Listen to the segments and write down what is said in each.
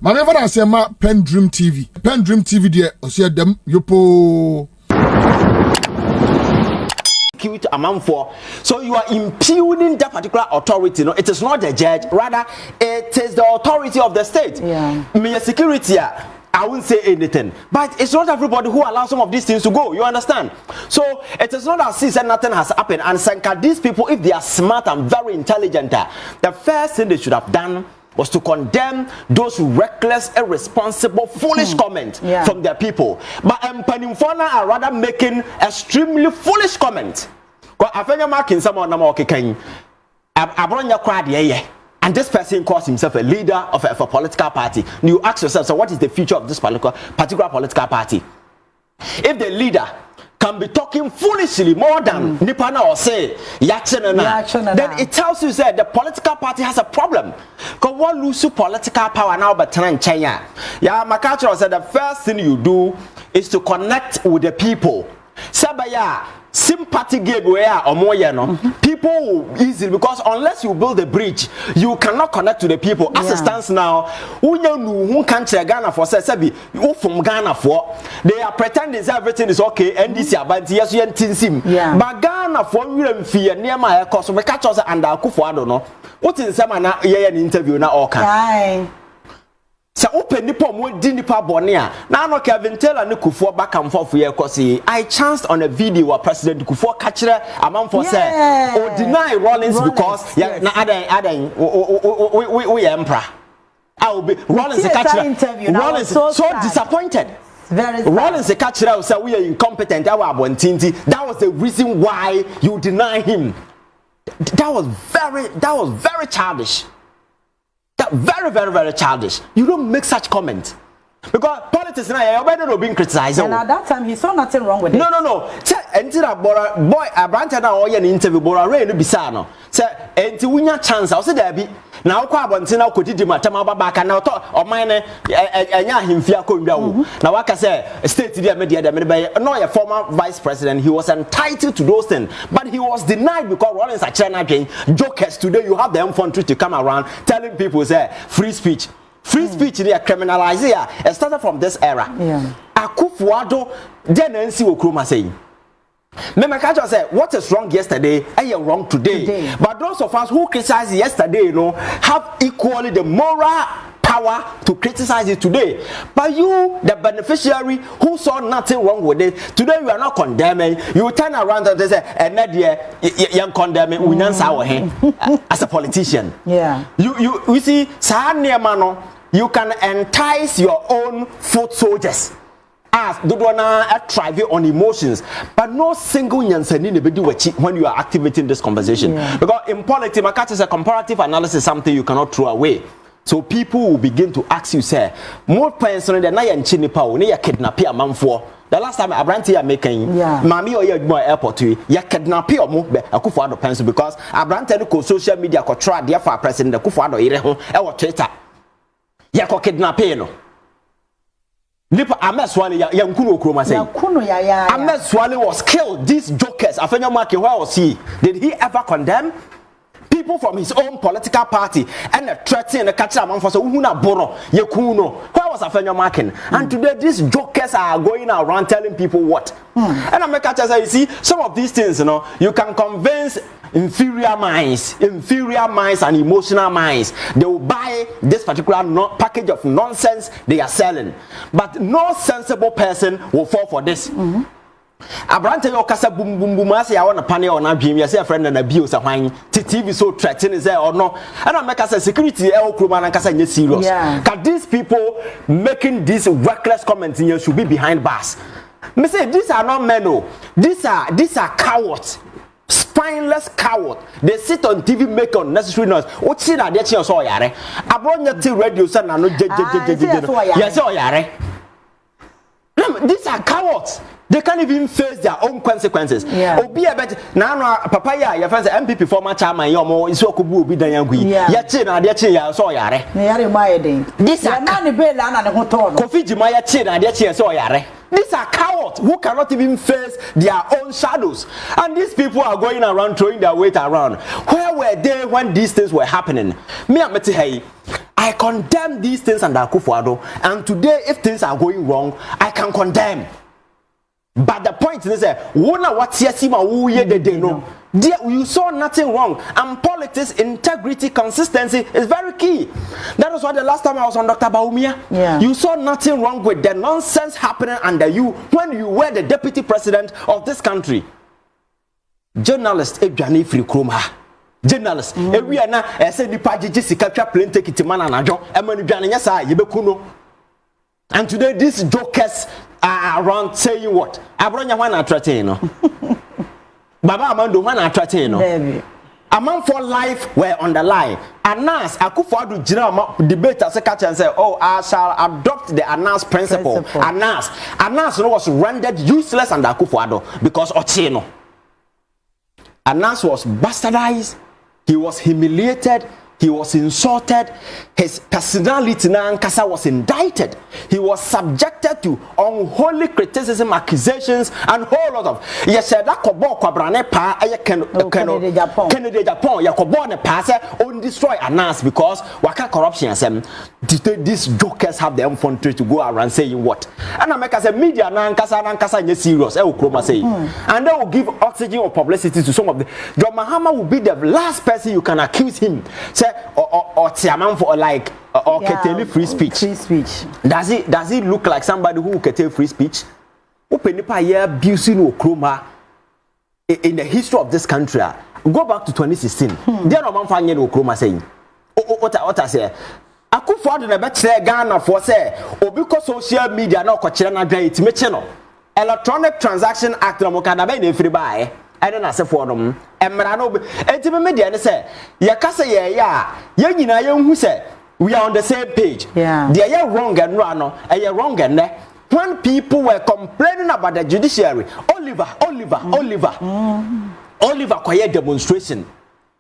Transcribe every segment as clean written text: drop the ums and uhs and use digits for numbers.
Maneva na sema PENDREAM TV. PENDREAM TV de osia dem yopo. Cute amount for. So you are impugning that particular authority. No, it is not the judge, rather it is the authority of the state. Yeah. Me security, I won't say anything. But it's not everybody who allows some of these things to go. You understand? So it is not as if nothing has happened. And Sanka, these people, if they are smart and very intelligent, the first thing they should have done was to condemn those reckless, irresponsible, foolish comments from their people. But Panimfona are rather making extremely foolish comments. Because Afenyo-MarkinI someone okay, Abronya crowd, and this person calls himself a leader of a political party. You ask yourself, so what is the future of this particular political party? If the leader can be talking foolishly more than Nipana or say then it tells you that the political party has a problem. Because one lose political power now but China. Yeah, my culture said the first thing you do is to connect with the people. Sabaya sympathy game where or more people will easily, because unless you build a bridge, you cannot connect to the people. As it stands now, who can't Ghana for say who from Ghana for they are pretending everything is okay and this year, but yes, you sim. But Ghana for you fear near my cost we catch us and Akufo I don't know. What in some an interview now okay. So open nipa mo di nipa bone a na no Kevin Taylor ne Kufuor back and forth here cause I chanced on a video where President Kufuor catchere amount say or deny Rollins because na adan we emperor I will be Rollins catchere Rollins so disappointed. Rollins catchere say we are incompetent our abontinti. That was the reason why you deny him. That was very childish. Very, very, very childish. You don't make such comments. Because politics now, you're not being criticized. And at that time, he saw nothing wrong with it. No. Until a boy, a branch now, or an interview, Bora Ray, Bisano. Say, until we have chance, I'll say there be. Now, Quabantina could do my Tamaba back and now talk or mine and him fear could go. Now, like I say, state to the media, no, a former vice president, he was entitled to those things, but he was denied because Rollins are China again. Jokers today, you have the M1 to come around telling people, say, free speech. Free speech, they are criminalized here. It started from this era. Akufo-Addo, then NC Okroma saying. Memakajo said, what is wrong yesterday, I am wrong today. But those of us who criticized yesterday, have equally the moral power to criticize it today. But you, the beneficiary who saw nothing wrong with it, today you are not condemning. You turn around and say, and you're condemning as a politician. You see, you can entice your own foot soldiers. As do not thrive on emotions, but no single when you are activating this conversation. Because in politics, Makati is a comparative analysis, something you cannot throw away. So people will begin to ask you, say, more personally than I am chinipa, near kidnap a man for. The last time I ran here making Mami or your airport to you kidnap or move a Kufuor pencil because I ran to social media could try dear for President the Kufuor or Twitter. Yako kidnap. Nipa Ameswale young Kuno Kroma say Ameswale was killed. These jokers, Afenyo-MarkinI, where was he? Did he ever condemn people from his own political party and threatening the catcher among for so Uhuna Bono Yekuno? Where was Afenyo-MarkinI? And today these jokers are going around telling people what? And I'm a catcher say, you see, some of these things, you can convince inferior minds and emotional minds. They will buy this particular package of nonsense they are selling, but no sensible person will fall for this. Abrante yo kasa boom boom boom as ya want panel on dream you say a friend and abuse a wine TV so threatening is there or no. And I make us security Kroma and kasa serious. Can these people making these reckless comments here should be behind bars? Me say these are not men, these are cowards. Spineless coward. They sit on TV, make unnecessary noise. What see that? That's your so yare. Abronya to radio son and no yes, oh yare. These are cowards. They can't even face their own consequences. Obi abet now papaya your friends MPP former chairman your more is okubu obi dan yangui. Yachi na de chi ya so yare. These are Kofi Jima yachi na de chi so yare. These are cowards who cannot even face their own shadows. And these people are going around throwing their weight around. Where were they when these things were happening? Me ameti hey I condemn these things under Akufo-Addo, and today if things are going wrong, I can condemn. But the point is that you saw nothing wrong, and politics, integrity, consistency is very key. That was why the last time I was on Dr. Bawumia, you saw nothing wrong with the nonsense happening under you when you were the deputy president of this country. Journalist Ejani Free Kroma. Journalist, we are now said the party just capture plane take it man and a job, and when you yebekuno. And today these jokers are around saying what? Abronya wan attract Baba Amando wan attract A man for life were on the line. Anas Akufo-Addo general debate as a catch and say, oh, I shall adopt the Anas principle. Anas was rendered useless under Akufo-Addo because Ochino. Anas was bastardized, he was humiliated, he was insulted, his personality Nankasa was indicted, he was subjected to unholy criticism, accusations, and whole lot of. Yes, that kobo kwabrane pa Kennedy Japan, yakobo ne pa se on destroy Anas because waka corruption asem. These jokers have their own frontier to go around saying what. And I make us a media nankasa nye serious. Say, and they will give oxygen or publicity to some of the. John Mahama will be the last person you can accuse him. Say or Tiaman for like or curtail free speech. Free speech. Does it look like somebody who curtail free speech? Open pa year abusing Okroma in the history of this country. Go back to 2016. There no man find Okroma saying. What I say. Akufo-Addo na betre Ghana for say obiko social media na okochire na dwan itime che no Electronic Transaction Act na mokada be na free buy ene na sefo no emra no etime media ne say ye kasa ye ya ye nyina ye hu say we are on the same page. They are wrong and no wrong and when people were complaining about the judiciary, Oliver quiet demonstration.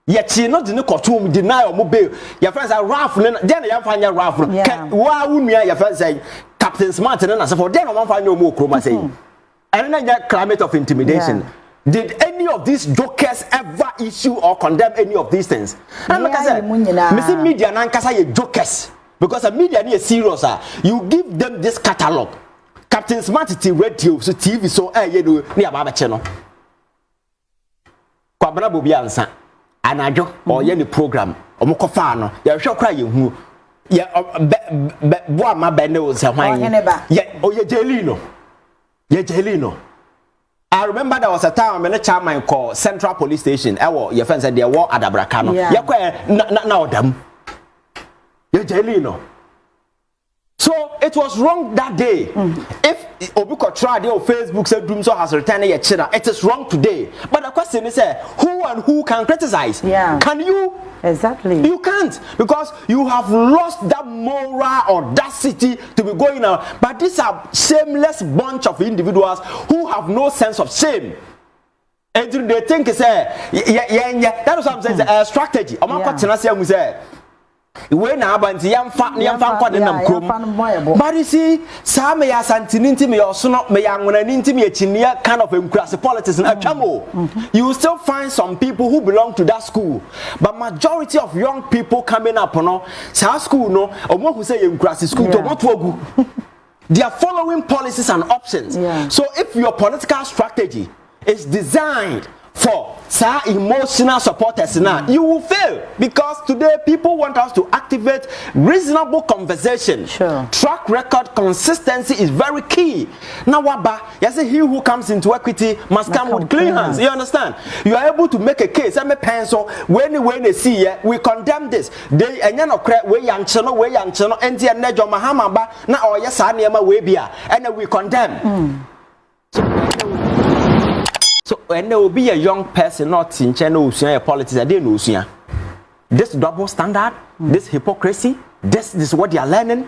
Yet she not in the courtroom deny or mobile. Your friends are rough, then you find your rough. Why wouldn't your friends say Captain Smart and as for then I won't find no more chroma saying. And then that climate of intimidation. Did any of these jokers ever issue or condemn any of these things? And like I said, Mr. Media nankasa ye jokers because a media is serious. You give them this catalog. Captain Smart radio so TV so you do near Baba channel. Kwabana bobi ansa anajo or any program omukofano ya hwe kra ye hu ya boa ma bene o se hwan ye jelino. I remember there was a time when a chairman called Central Police Station. Your friend said they were at Abracano. Now them. Ye jelino. So it was wrong that day. If Obuko tried on Facebook said Doomso has returned your children, it is wrong today. But the question is who and who can criticize? Can you? Exactly. You can't because you have lost that moral audacity to be going out. But these are shameless bunch of individuals who have no sense of shame. And they think it's that is what I'm saying, a strategy. When abanti yamfa kwade nam krom but you see some ya santininti me osono me yanwona ninti me chinia kind of emkrase politics na atwamo. You will still find some people who belong to that school, but majority of young people coming up no sa school no omo who say emkrase school to omotogu. They are following policies and options. So if your political strategy is designed for emotional supporters now, you will fail because today people want us to activate reasonable conversation. Track record consistency is very key. Now, you say he who comes into equity must come with clean hands. You understand? You are able to make a case. I'm a pencil when they see we condemn this. They and we young channel and the nejo Mahama ba na or yes we be and we condemn. So when there will be a young person not in China politics, I didn't know this double standard, this hypocrisy, this is what they are learning.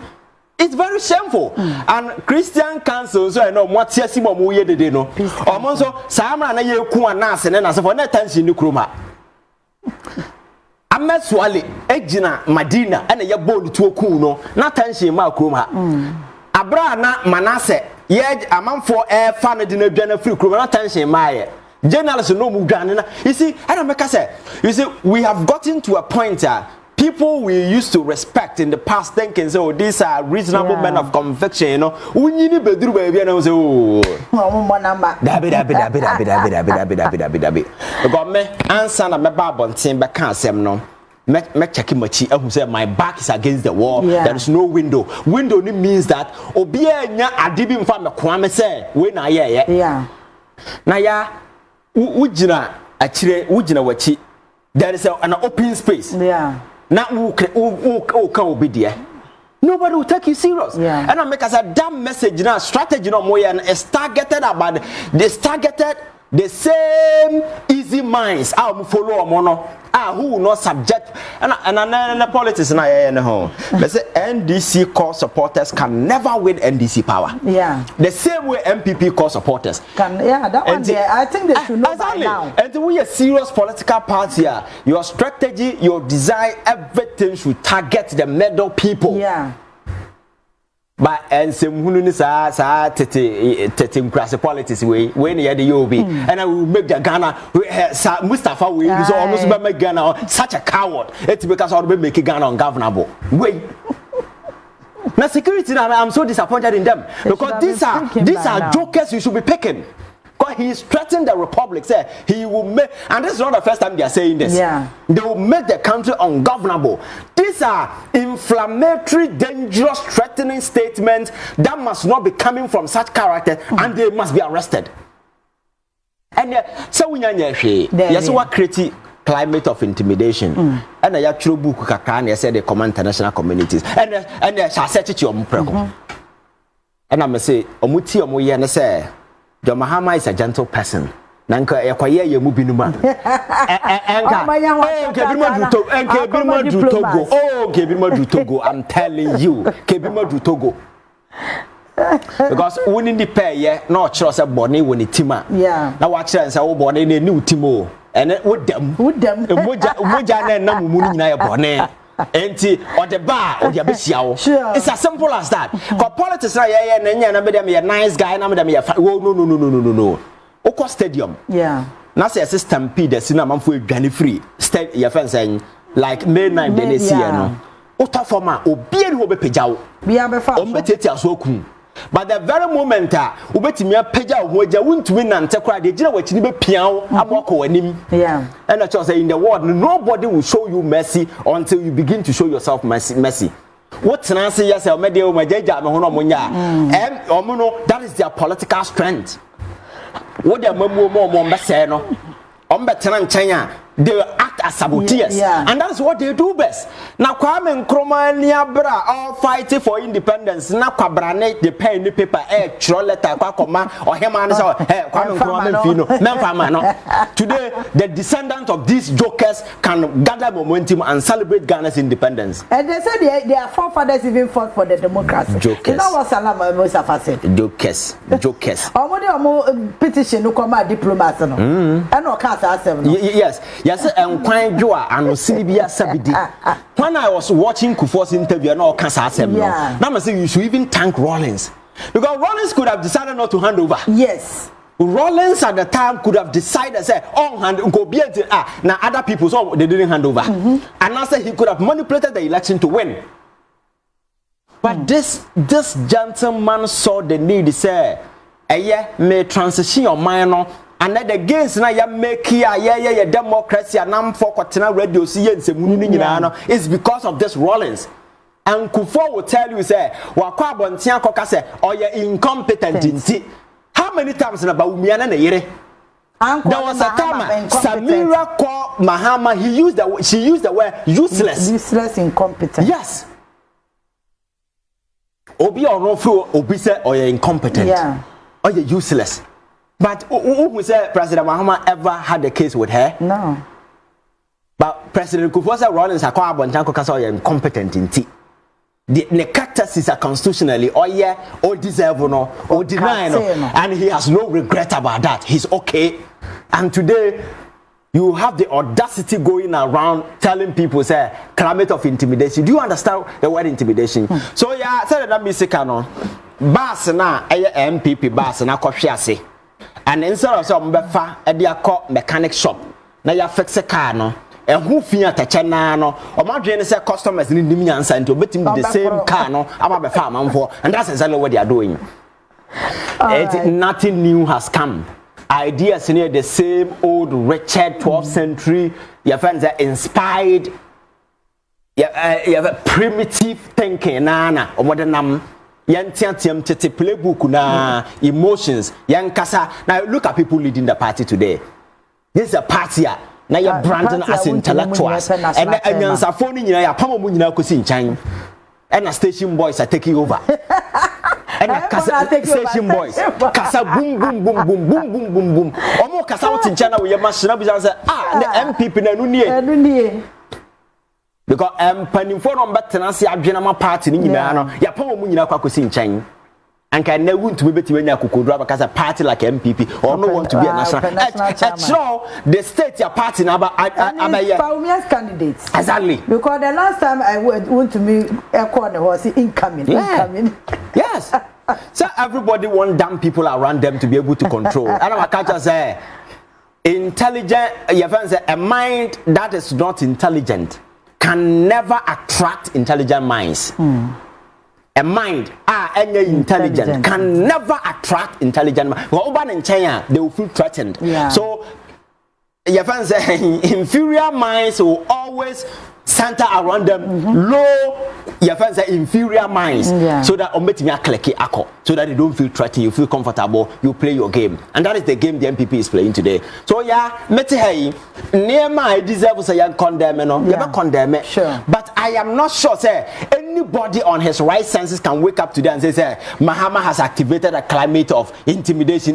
It's very shameful. And Christian councils, so I know what Simo Muye de no. Almost Sama na ye kuanas and as for that tension in Kruma. I met Swali, Ejina, Madina, and a yabon to a kuno, not tension ma Kruma. Abra na Manasse. Yet a man for air funded in a general free criminal attention, my journalists no mugana. You see, I don't make a say. You see, we have gotten to a point people we used to respect in the past thinking so these are reasonable men of conviction, you know. Unyini bedru baby and I was oh. Dabi. Got me answer na me babon tin be kan asem no. Me check machi who say my back is against the wall. There is no window. Window means that obi anya ade bi mfa me kwa me say we na ye. Yeah. Na ya ujina achire ujina wachi. There is an open space. Yeah. Now who can be there? Nobody will take you serious. Yeah. And I make us a damn message now, strategy no more and is targeted about this targeted the same easy minds. I follow mono. Who will not subject and the politics na home. But say NDC core supporters can never win NDC power. Yeah. The same way MPP core supporters can. Yeah, that one there. I think they should know by now. And we a serious political party here. Your strategy, your design, everything should target the middle people. Yeah. But and some who tete politics way when you the UOB and I will make the Ghana Mustafa way so almost make Ghana such a coward. It's because I'll be making Ghana ungovernable. Wait. Now security I'm so disappointed in them because these are jokers you should be picking. Because he is threatening the republic, say he will make, and this is not the first time they are saying this. Yeah. They will make the country ungovernable. These are inflammatory, dangerous, threatening statements that must not be coming from such character, and they must be arrested. And so we yes, what create climate of intimidation. And I actually book kakani said they command international communities, and they shall set it your prego. And I'm say omuti omoye and say. John Mahama is a gentle person. Nanka ekwaye ye mu binuma. Togo. I'm telling you, Kebima du Togo. Because when in the pair, yeah, no choice a bonny when it tima. Yeah. Now watch and say, oh, bonny, a new Timo. And it would them. Moja and Namu na bonny. Enti or the bar or the abisiao. Sure. It's as simple as that. Because politics are a nice guy, and I'm no. Oko stadium. Yeah. Now say a stampede, the cinema for Gani free. Stay your fence saying like May 9 Denisia. No. Ota forma, Obi and Hobe Pejao. Be a befa. So cool. But the very moment ubetimi apeja hoja won't win and take the jina wachini be piao amoko anim. Yeah. And I just say in the world nobody will show you mercy until you begin to show yourself mercy. What say yes media majeja me hono monya. That is their political strength. What their mamu mo be say no. Ombetena nchanya they act as saboteurs, and that's what they do best. Now, Kwame Nkrumah Niabra all fighting for independence. Now, Kwabrane the pen in the paper, letter, Kwakoma, or him and Kwame Nkrumah. Today, the descendants of these jokers can gather momentum and celebrate Ghana's independence. And they said their forefathers even fought for the democracy. Jokers. You know what Salama Mustafa said? Jokers. Petition no come diplomats. And no cast ourselves. Yes. Yes, and Quine Joa and Silibia Sabidi. When I was watching Kufuor's interview, and all cancer assembly, now I'm saying you should even thank Rollins. Because Rollins could have decided not to hand over. Yes. Rollins at the time could have decided, say, oh, hand go be now other people, so they didn't hand over. And I said he could have manipulated the election to win. But this gentleman saw the need to say, may transition your mind. And that the gains na ya make here democracy and I'm for Kotina radio see is because of this Rollins. And Kufuor will tell you say wakwa bontia koka say or you incompetent in see. How many times na Bawumia na yere? There was a time Samira called Mahama, she used the word useless. Useless, incompetent. Yes. Obi or no fool, Obi say or you incompetent. Yeah. Or you useless. But who said President Mahama ever had a case with her? No. But President Kufuor said Rollins are incompetent in tea. The characters is constitutionally or deserve or deny and he has no regret about that. He's okay. And today you have the audacity going around telling people say climate of intimidation. Do you understand the word intimidation? So yeah, said that Misikano Bass na MPP Bass na Koshiase. And instead of some befa, a call mechanic shop. Now you fix a car no. who fear Tachana no or my dream say customers in the Nimian and to bet him the same car no about the farm for, and that's exactly what they are doing. Nothing new has come. Ideas near the same old wretched 12th century. Your friends are inspired. You have a primitive thinking, nana or what the name. Yantiam tete playbook na emotions. Yankasa. Now look at people leading the party today. This is a party. Now you're branding as intellectuals. And you're phoning you. You're pamong you in China. And the station boys are taking over. And the station boys. Kasa boom boom boom boom boom boom boom boom. Omo kasa out in China with your machine. The MPP na nuniye. Because panning for on back tenancy abjenama party ni nyina no ya pa mu nyina kwakosi nchen anka na wuntu be beti wenya kokodura because a party like MPP or no want to be a national so the state your party na Bawumia's candidates exactly because the last time I went to me corner was incoming. Yes. So everybody want damn people around them to be able to control. And I'm catch say intelligent a mind that is not intelligent can never attract intelligent minds. A mind intelligent can never attract intelligent minds. Well, in China, they will feel threatened. Yeah. So your fans say inferior minds will always center around them low your fans say inferior minds so that so that they don't feel threatened, you feel comfortable, you play your game, and that is the game the MPP is playing today. So yeah, near my deserve say you condemn condemn it. Sure. But I am not sure say anybody on his right senses can wake up today and say Mahama has activated a climate of intimidation.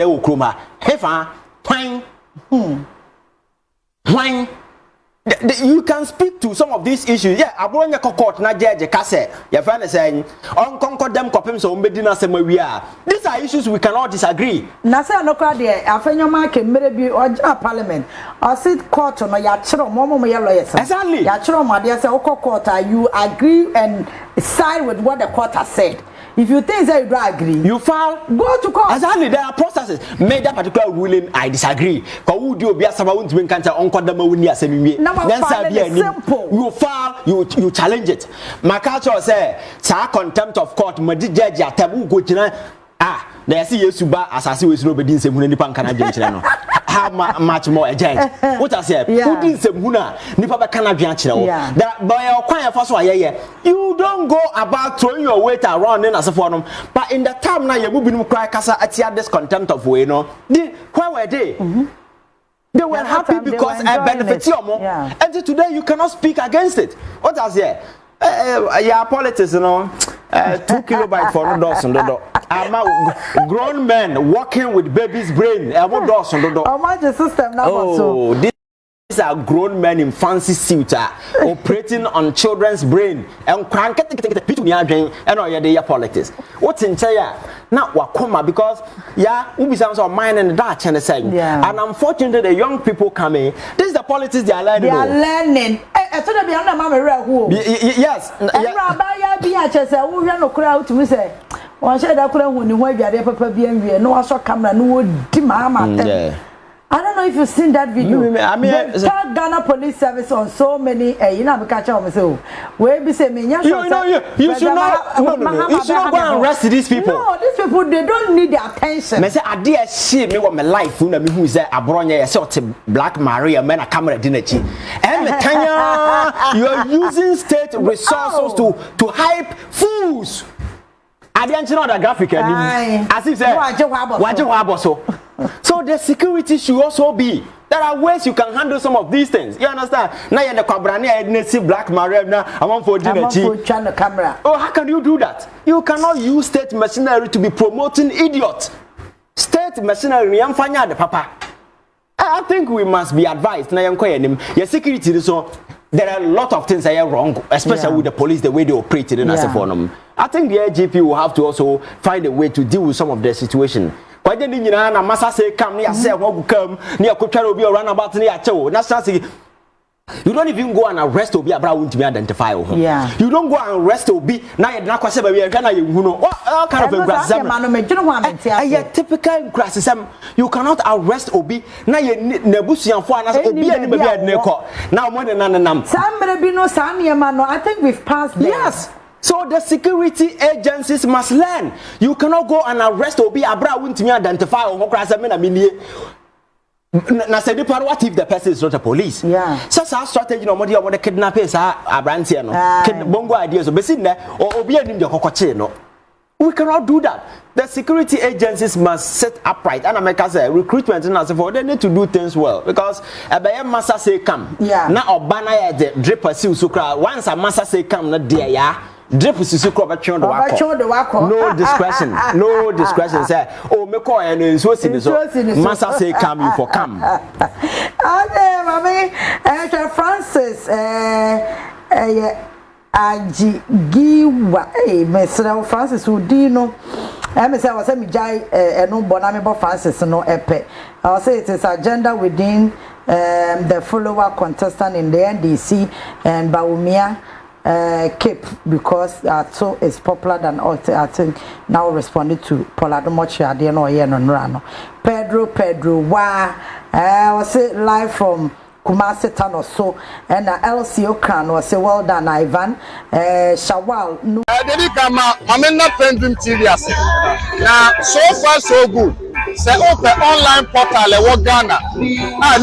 You can speak to some of these issues. Yeah, Abronya court na judge kase. Your friend is saying, on concord them copim so medina sema we are. These are issues we cannot disagree. Na say no kwa de Afenyo-MarkinI bi oja parliament. I said court no ya chiro mo ya lawyers. Exactly. Ya chiro ma de say court you agree and side with what the court has said. If you think that you don't agree, you file, go to court. Exactly, there are processes. Made that particular ruling, I disagree. Because who do be a sabawun to cancer on Kodamawunia semi? Simple. You file, you challenge it. My culture say, sa contempt of court, my judge, tabu go there see Yesuba as I see with nobody in Semuna Nipan Canadian. How much more a judge? What I say, who did Semuna Nipa Canadian? That by your quiet first one, you don't go about throwing your weight around in as a forum. But in the time now, you're moving cry casa at this contempt of way, no? Where were they? They were happy because I benefit you more. And today you cannot speak against it. What I say? Yeah, politics, you know. 2 kilobytes for no doors on the door. I'm a grown man walking with baby's brain. I'm a doors on the door. How much the system now? Oh, these are grown men in fancy suits operating on children's brain and crank and all your politics. What's in China? Now, Wakoma, because we sounds of mine and Dutch and the same. And unfortunately, the young people coming, this is the politics they are learning. They are learning. Yes. I don't know if you've seen that video. I mean, Ghana Police Service on so many. You know, catch on myself. Where be say me? You should not. You should not go and arrest these people. No, these people they don't need the attention. Me say I dare shame me what my life. You know me who is there? Abronya. You say Black Maria. Man, a camera dinner chi. And Kenya, you are using state resources to hype fools. I didn't know the graphic anymore. As if say, so the security should also be. There are ways you can handle some of these things. You understand? Now you're the Cabrani, I didn't see Black Maria. Now I want for dinner. Camera. Oh, how can you do that? You cannot use state machinery to be promoting idiots. State machinery, I'm fine the papa. I think we must be advised. Now your security so. There are a lot of things that are wrong, especially with the police, the way they operate in as a forum. I think the IGP will have to also find a way to deal with some of the situation. Why didn't you know, Massa say, come near, say, what will come near Kucharo be around about near Cho? That's You don't even go and arrest Obi Abra won't be identify. Yeah. You don't go and arrest Obi. Now you're not quite saying what kind of a typical grassism. You cannot arrest Obi. Now you're Nebusian for us. Obi and now more than none. I think we've passed there. Yes. So the security agencies must learn. You cannot go and arrest Obi Abra won't be identify or na say what if the person is not a police? Yeah. Such a strategy no more want to kidnap us abrantia no. Bongo ideas be seen there or obi anim the kokoche no. We cannot do that. The security agencies must sit upright. And America say recruitment and as for they need to do things well because a massa say come. Yeah. Now obana the dripper so once a massa say come na there ya. Drip is so cover the wako. No discretion. No discretion. Say, oh, me call and so Massa say come you for come. Okay, mommy. Francis, Ajigiwa, Mr. Francis Udino. I say, I was a jai, no bonami Francis, no epe. I'll say it is agenda within the follower contestant in the NDC and Bawumia. Cape because so is popular than I think now responded to Polado Mochi Adiano Yen Pedro I was live from Kumasi Town or so and LCO can was say well done Ivan Shawal no Mamena PENDREAM TV now so far so good say open online portal e wo Ghana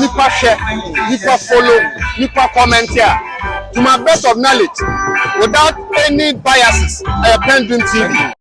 nipa share nipa follow nipa comment here to my best of knowledge without any biases PENDREAM TV